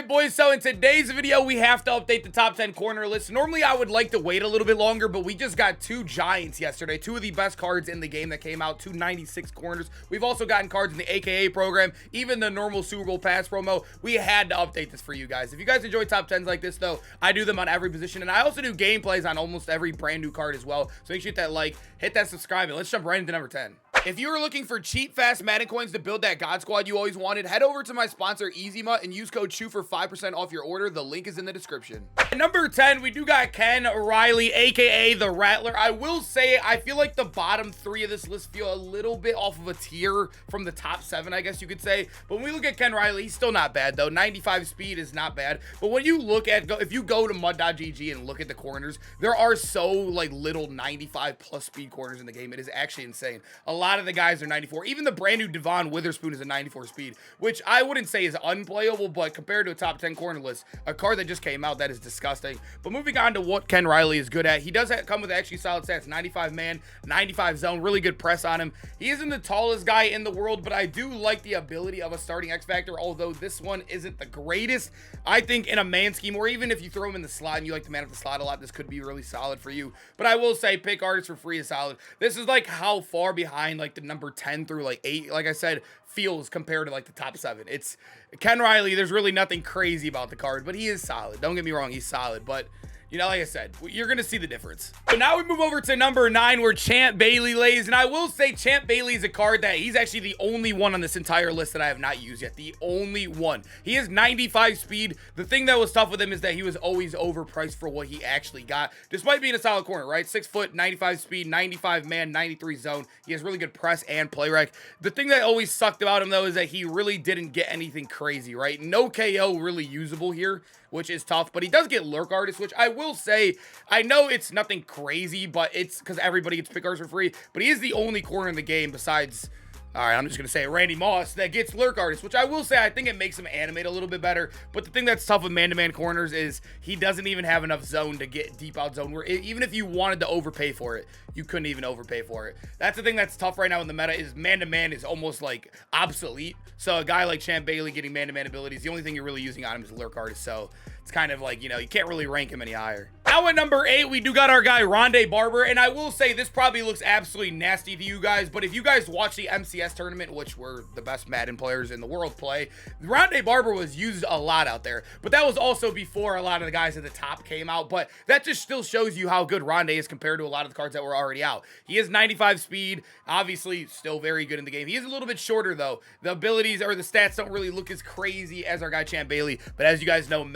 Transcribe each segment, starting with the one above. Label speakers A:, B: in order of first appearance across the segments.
A: boys, so in today's video, we have to update the top 10 corner list. Normally, I would like to wait a little bit longer, but we just got two giants yesterday, two of the best cards in the game that came out, 296 corners. We've also gotten cards in the AKA program, even the normal Super Bowl pass promo. We had to update this for you guys. If you guys enjoy top 10s like this, though, I do them on every position, and I also do gameplays on almost every brand new card as well. So make sure you hit that like, hit that subscribe, and let's jump right into number 10. If you are looking for cheap, fast Madden coins to build that God Squad you always wanted, head over to my sponsor, EasyMut, and use code CHEW for 5% off your order. The link is in the description. At number 10, we do got Ken Riley, aka the Rattler. I will say, I feel like the bottom three of this list feel a little bit off of a tier from the top 7, I guess you could say. But when we look at Ken Riley, he's still not bad, though. 95 speed is not bad. But when you look at, if you go to mud.gg and look at the corners, there are so, like, little 95 plus speed corners in the game. It is actually insane. A lot of the guys are 94. Even the brand new Devon Witherspoon is a 94 speed, which I wouldn't say is unplayable, but compared to a top 10 corner list, a card that just came out, that is disgusting. But moving on to what Ken Riley is good at, he does come with actually solid stats. 95 man, 95 zone, really good press on him. He isn't the tallest guy in the world, but I do like the ability of a starting X Factor, although this one isn't the greatest. I think in a man scheme, or even if you throw him in the slot and you like to man up the slot a lot, this could be really solid for you. But I will say pick artists for free is solid. This is like how far behind like the number 10 through like 8, like I said, feels compared to like the top 7. It's Ken Riley. There's really nothing crazy about the card, but he is solid. Don't get me wrong, he's solid, but you know, like I said, you're going to see the difference. But now we move over to number 9 where Champ Bailey lays. And I will say Champ Bailey is a card that he's actually the only one on this entire list that I have not used yet. The only one. He has 95 speed. The thing that was tough with him is that he was always overpriced for what he actually got, despite being a solid corner, right? 6 foot, 95 speed, 95 man, 93 zone. He has really good press and play rec. The thing that always sucked about him, though, is that he really didn't get anything crazy, right? No KO really usable here, which is tough, but he does get lurk artist, which I will say, I know it's nothing crazy, but it's because everybody gets pick artists for free, but he is the only corner in the game besides, all right, I'm just going to say Randy Moss that gets lurk artist, which I will say, I think it makes him animate a little bit better, but the thing that's tough with man-to-man corners is he doesn't even have enough zone to get deep out zone, where even if you wanted to overpay for it, you couldn't even overpay for it. That's the thing that's tough right now in the meta is man-to-man is almost like obsolete, so a guy like Champ Bailey getting man-to-man abilities, the only thing you're really using on him is lurk artist, so it's kind of like, you know, you can't really rank him any higher. Now at number 8, we do got our guy Ronde Barber, and I will say this probably looks absolutely nasty to you guys, but if you guys watch the MCS tournament, which were the best Madden players in the world play, Ronde Barber was used a lot out there, but that was also before a lot of the guys at the top came out, but that just still shows you how good Ronde is compared to a lot of the cards that were already out. He has 95 speed, obviously still very good in the game. He is a little bit shorter though. The abilities or the stats don't really look as crazy as our guy Champ Bailey, but as you guys know,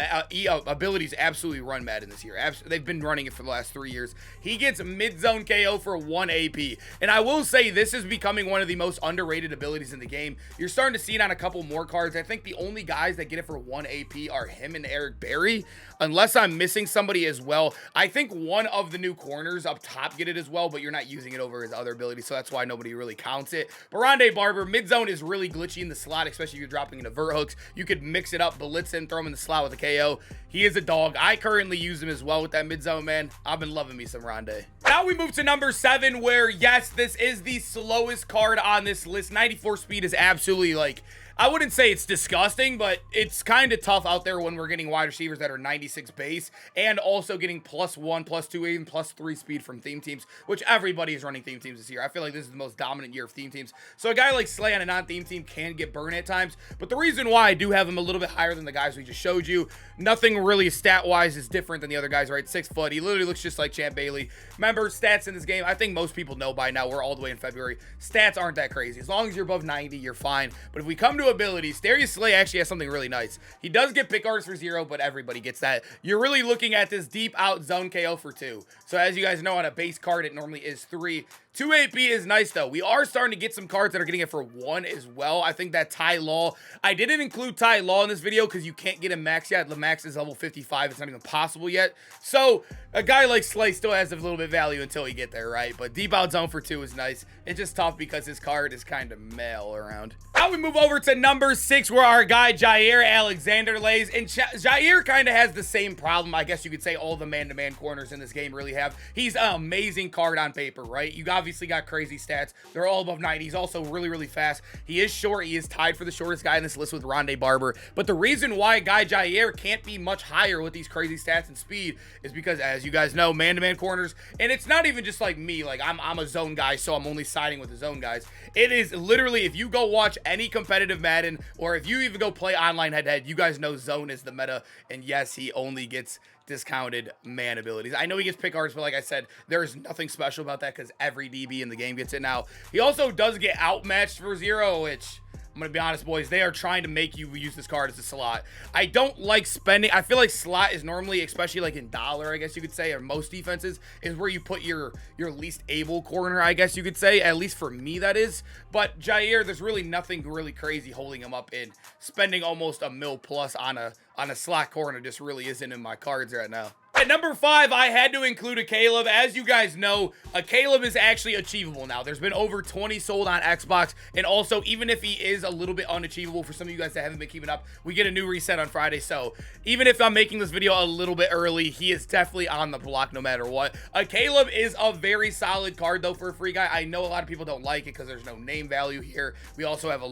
A: abilities absolutely run Madden this year. They've been running it for the last 3 years. He gets mid-zone KO for 1 AP. And I will say this is becoming one of the most underrated abilities in the game. You're starting to see it on a couple more cards. I think the only guys that get it for 1 AP are him and Eric Berry, unless I'm missing somebody as well. I think one of the new corners up top get it as well, but you're not using it over his other abilities, so that's why nobody really counts it. But Ronde Barber, mid-zone is really glitchy in the slot, especially if you're dropping into vert hooks. You could mix it up, blitz him, throw him in the slot with a KO. He is a dog. I currently use him as well with that mid-zone, man. I've been loving me some Ronde. Now we move to number 7, where, yes, this is the slowest card on this list. 94 speed is absolutely, like, I wouldn't say it's disgusting, but it's kind of tough out there when we're getting wide receivers that are 96 base and also getting +1, +2, even +3 speed from theme teams, which everybody is running theme teams this year. I feel like this is the most dominant year of theme teams. So a guy like Slay on a non-theme team can get burned at times, but the reason why I do have him a little bit higher than the guys we just showed you, nothing really stat-wise is different than the other guys, right? 6 foot. He literally looks just like Champ Bailey. Remember, stats in this game, I think most people know by now, we're all the way in February. Stats aren't that crazy. As long as you're above 90, you're fine. But if we come to abilities, Darius Slay actually has something really nice. He does get pick artists for 0, but everybody gets that. You're really looking at this deep out zone KO for 2. So as you guys know, on a base card, it normally is 3. 2 AP is nice, though. We are starting to get some cards that are getting it for 1 as well. I think that Ty Law, I didn't include Ty Law in this video because you can't get him max yet. The max is level 55. It's not even possible yet. So a guy like Slay still has a little bit of value until you get there, right? But deep out zone for 2 is nice. It's just tough because his card is kind of meh all around. Now we move over to number 6, where our guy JaMarr Alexander lays. And Jair kind of has the same problem, I guess you could say all the man-to-man corners in this game really have. He's an amazing card on paper, right? You got obviously got crazy stats. They're all above 90. He's also really, really fast. He is short. He is tied for the shortest guy in this list with Ronde Barber. But the reason why guy JaMarr can't be much higher with these crazy stats and speed is because, as you guys know, man-to-man corners, and it's not even just like me, like I'm a zone guy, so I'm only siding with the zone guys. It is literally, if you go watch any competitive Madden, or if you even go play online head-to-head, you guys know zone is the meta, and yes, he only gets discounted man abilities. I know he gets pick arts, but like I said, there's nothing special about that because every DB in the game gets it now. He also does get outmatched for 0, which, I'm going to be honest, boys, they are trying to make you use this card as a slot. I don't like spending. I feel like slot is normally, especially like in dollar, I guess you could say, or most defenses, is where you put your least able corner, I guess you could say. At least for me, that is. But JaMarr, there's really nothing really crazy holding him up in. Spending almost a mil plus on a slot corner just really isn't in my cards right now. At number 5, I had to include a Caleb. As you guys know, a Caleb is actually achievable now. There's been over 20 sold on Xbox, and also, even if he is a little bit unachievable for some of you guys that haven't been keeping up, we get a new reset on Friday, so even if I'm making this video a little bit early, he is definitely on the block no matter what. A Caleb is a very solid card, though, for a free guy. I know a lot of people don't like it because there's no name value here. We also have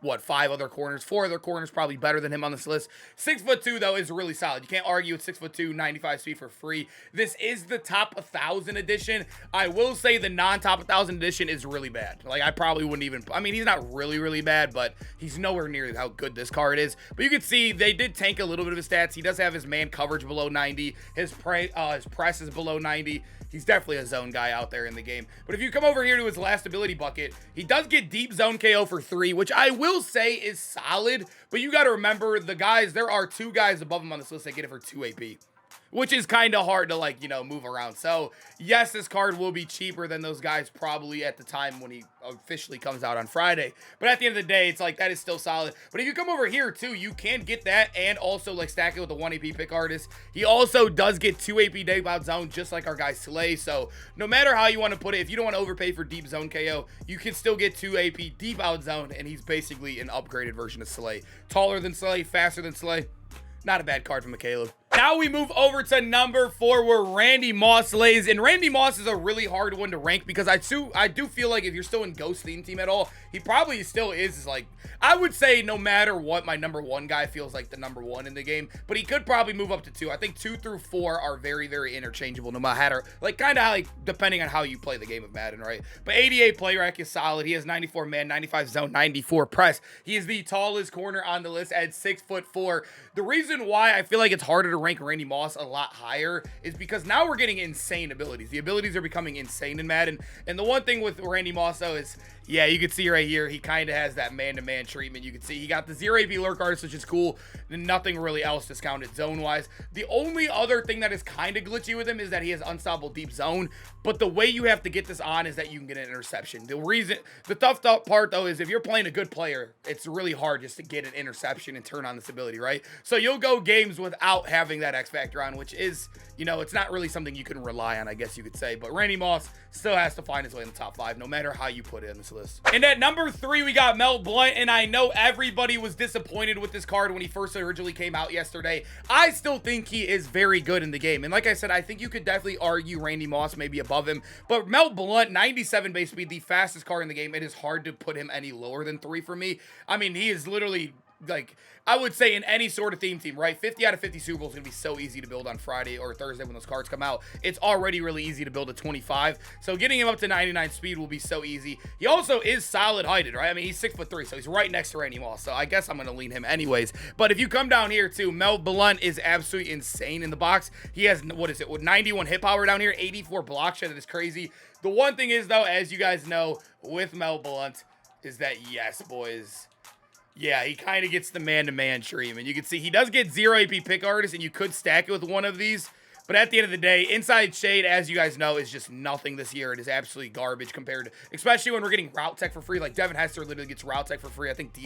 A: what, 5 other corners, 4 other corners probably better than him on this list. 6'2", though, is really solid. You can't argue with 6'2", 95 speed for free. This is the top 1,000 edition. I will say the non-top 1,000 edition is really bad. Like, I probably wouldn't even, I mean, he's not really, really bad, but he's nowhere near how good this card is. But you can see they did tank a little bit of his stats. He does have his man coverage below 90. His press is below 90. He's definitely a zone guy out there in the game. But if you come over here to his last ability bucket, he does get deep zone KO for 3, which I will say is solid. But you got to remember, the guys, there are 2 guys above him on this list that get it for 2 AP. Which is kind of hard to, like, you know, move around. So, yes, this card will be cheaper than those guys probably at the time when he officially comes out on Friday. But at the end of the day, it's like, that is still solid. But if you come over here, too, you can get that and also, like, stack it with the 1 AP pick artist. He also does get 2 AP deep out zone, just like our guy Slay. So, no matter how you want to put it, if you don't want to overpay for deep zone KO, you can still get 2 AP deep out zone, and he's basically an upgraded version of Slay. Taller than Slay, faster than Slay. Not a bad card from Caleb. Now we move over to number 4, where Randy Moss lays. And Randy Moss is a really hard one to rank because I do feel like if you're still in Ghost theme team at all, he probably still is like, I would say no matter what, my number 1 guy feels like the number 1 in the game. But he could probably move up to 2. I think 2 through 4 are very, very interchangeable no matter, like, kind of like depending on how you play the game of Madden, right? But 88 play rec is solid. He has 94 man, 95 zone, 94 press. He is the tallest corner on the list at 6'4". The reason why I feel like it's harder to rank Randy Moss a lot higher is because now we're getting insane abilities. The abilities are becoming insane in Madden. And the one thing with Randy Moss, though, is, yeah, you can see right here, he kind of has that man-to-man treatment. You can see he got the 0 AP lurk artist, which is cool. And nothing really else discounted zone-wise. The only other thing that is kind of glitchy with him is that he has unstoppable deep zone. But the way you have to get this on is that you can get an interception. The tough part, though, is if you're playing a good player, it's really hard just to get an interception and turn on this ability, right? So you'll go games without having that X factor on, which is, you know, it's not really something you can rely on, I guess you could say. But Randy Moss still has to find his way in the top 5, no matter how you put it on this list. And at number 3, we got Mel Blount, and I know everybody was disappointed with this card when he first originally came out yesterday. I still think he is very good in the game, and like I said, I think you could definitely argue Randy Moss maybe above him, but Mel Blount, 97 base speed, the fastest card in the game. It is hard to put him any lower than 3 for me. I mean, he is literally, like, I would say in any sort of theme team, right? 50 out of 50 Super Bowl is going to be so easy to build on Friday or Thursday when those cards come out. It's already really easy to build a 25. So getting him up to 99 speed will be so easy. He also is solid heighted, right? I mean, he's 6'3", so he's right next to Randy Moss. So I guess I'm going to lean him anyways. But if you come down here too, Mel Blount is absolutely insane in the box. He has, what is it, with 91 hit power down here, 84 block shed. That is crazy. The one thing is, though, as you guys know, with Mel Blount, is that, yes, boys, yeah, he kind of gets the man-to-man treatment. You can see he does get 0 AP pick artist, and you could stack it with one of these. But at the end of the day, Inside Shade, as you guys know, is just nothing this year. It is absolutely garbage compared to, especially when we're getting Route Tech for free. Like, Devin Hester literally gets Route Tech for free. I think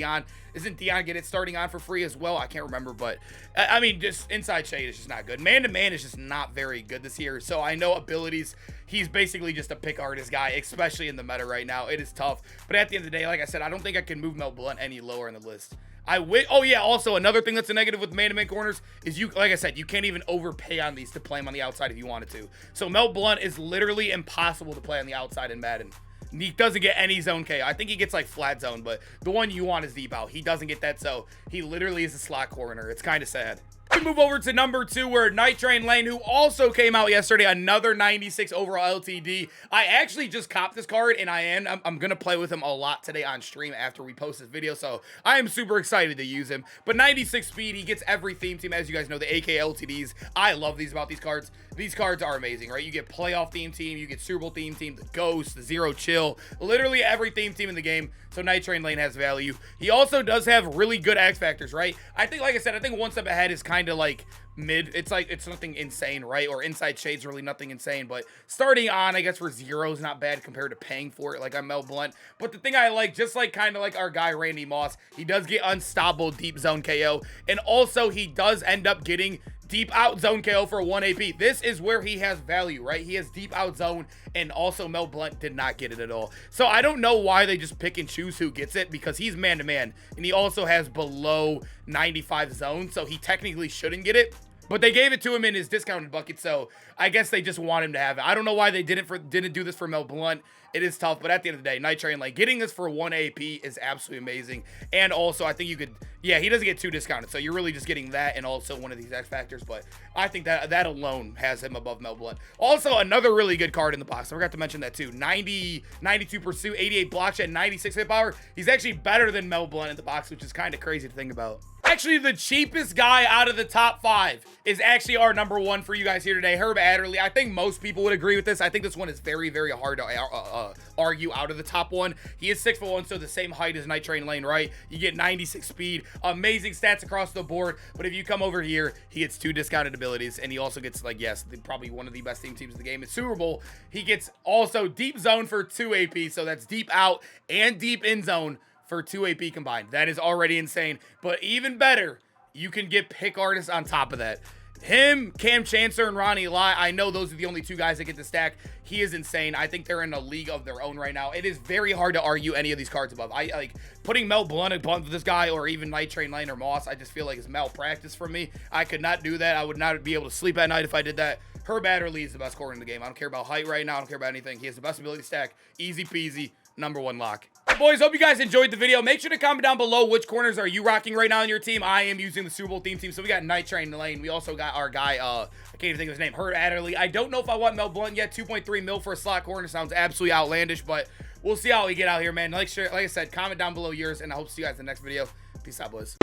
A: isn't Dion get it starting on for free as well? I can't remember, but I mean, just Inside Shade is just not good. Man-to-man is just not very good this year. So I know abilities, he's basically just a pick artist guy, especially in the meta right now. It is tough. But at the end of the day, like I said, I don't think I can move Mel Blount any lower in the list. Oh yeah, also another thing that's a negative with man-to-man corners is like I said, you can't even overpay on these to play them on the outside if you wanted to. So Mel Blount is literally impossible to play on the outside in Madden. He doesn't get any zone KO. I think he gets like flat zone, but the one you want is deep out. He doesn't get that, so he literally is a slot corner. It's kind of sad. We move over to number 2, where Night Train Lane, who also came out yesterday, another 96 overall LTD. I actually just copped this card, and I'm gonna play with him a lot today on stream after we post this video, so I am super excited to use him. But 96 speed, he gets every theme team, as you guys know, the AK LTDs. I love these about these cards. These cards are amazing, right? You get playoff theme team, you get Super Bowl theme team, the Ghost, the Zero Chill, literally every theme team in the game. So Night Train Lane has value. He also does have really good X factors, right? I think, like I said, I think one step ahead is kind of like mid. It's like, it's nothing insane, right? Or inside shade's really nothing insane, but starting on, I guess, for zero is not bad compared to paying for it like I'm Mel Blount. But the thing I like, just like kind of like our guy Randy Moss, he does get unstoppable deep zone KO, and also he does end up getting deep out zone KO for 1 AP. This is where he has value, right? He has deep out zone, and also Mel Blount did not get it at all. So I don't know why they just pick and choose who gets it, because he's man-to-man, and he also has below 95 zone, so he technically shouldn't get it. But they gave it to him in his discounted bucket, so I guess they just want him to have it. I don't know why they didn't do this for Mel Blount. It is tough, but at the end of the day, Night Train, like, getting this for 1 AP is absolutely amazing. And also, I think you could, yeah, he doesn't get 2 discounted, so you're really just getting that and also one of these X factors, but I think that alone has him above Mel Blount. Also, another really good card in the box. I forgot to mention that too. 92 pursuit, 88 block shed, 96 hit power. He's actually better than Mel Blount in the box, which is kind of crazy to think about. Actually, the cheapest guy out of the top 5 is actually our number 1 for you guys here today, Herb Adderley. I think most people would agree with this. I think this one is very, very hard to argue out of the top 1. He is 6'1", so the same height as Night Train Lane, right? You get 96 speed, amazing stats across the board. But if you come over here, he gets 2 discounted abilities, and he also gets, like, yes, probably one of the best teams in the game. It's Super Bowl. He gets also deep zone for 2 AP, so that's deep out and deep in zone for 2 AP combined. That is already insane. But even better, you can get pick artists on top of that. Him, Cam Chancellor, and Ronnie Lai, I know those are the only 2 guys that get the stack. He is insane. I think they're in a league of their own right now. It is very hard to argue any of these cards above. I like putting Mel Blount above this guy, or even Night Train Lane or Moss. I just feel like it's malpractice from me. I could not do that. I would not be able to sleep at night if I did that. Herb Adderley is the best corner in the game. I don't care about height right now. I don't care about anything. He has the best ability stack. Easy peasy. Number 1 lock. Boys, hope you guys enjoyed the video. Make sure to comment down below which corners are you rocking right now on your team. I am using the Super Bowl theme team. So we got Night Train Lane. We also got our guy, I can't even think of his name, Herb Adderley. I don't know if I want Mel Blount yet. 2.3 mil for a slot corner sounds absolutely outlandish, but we'll see how we get out here, man. Like I said, comment down below yours, and I hope to see you guys in the next video. Peace out, boys.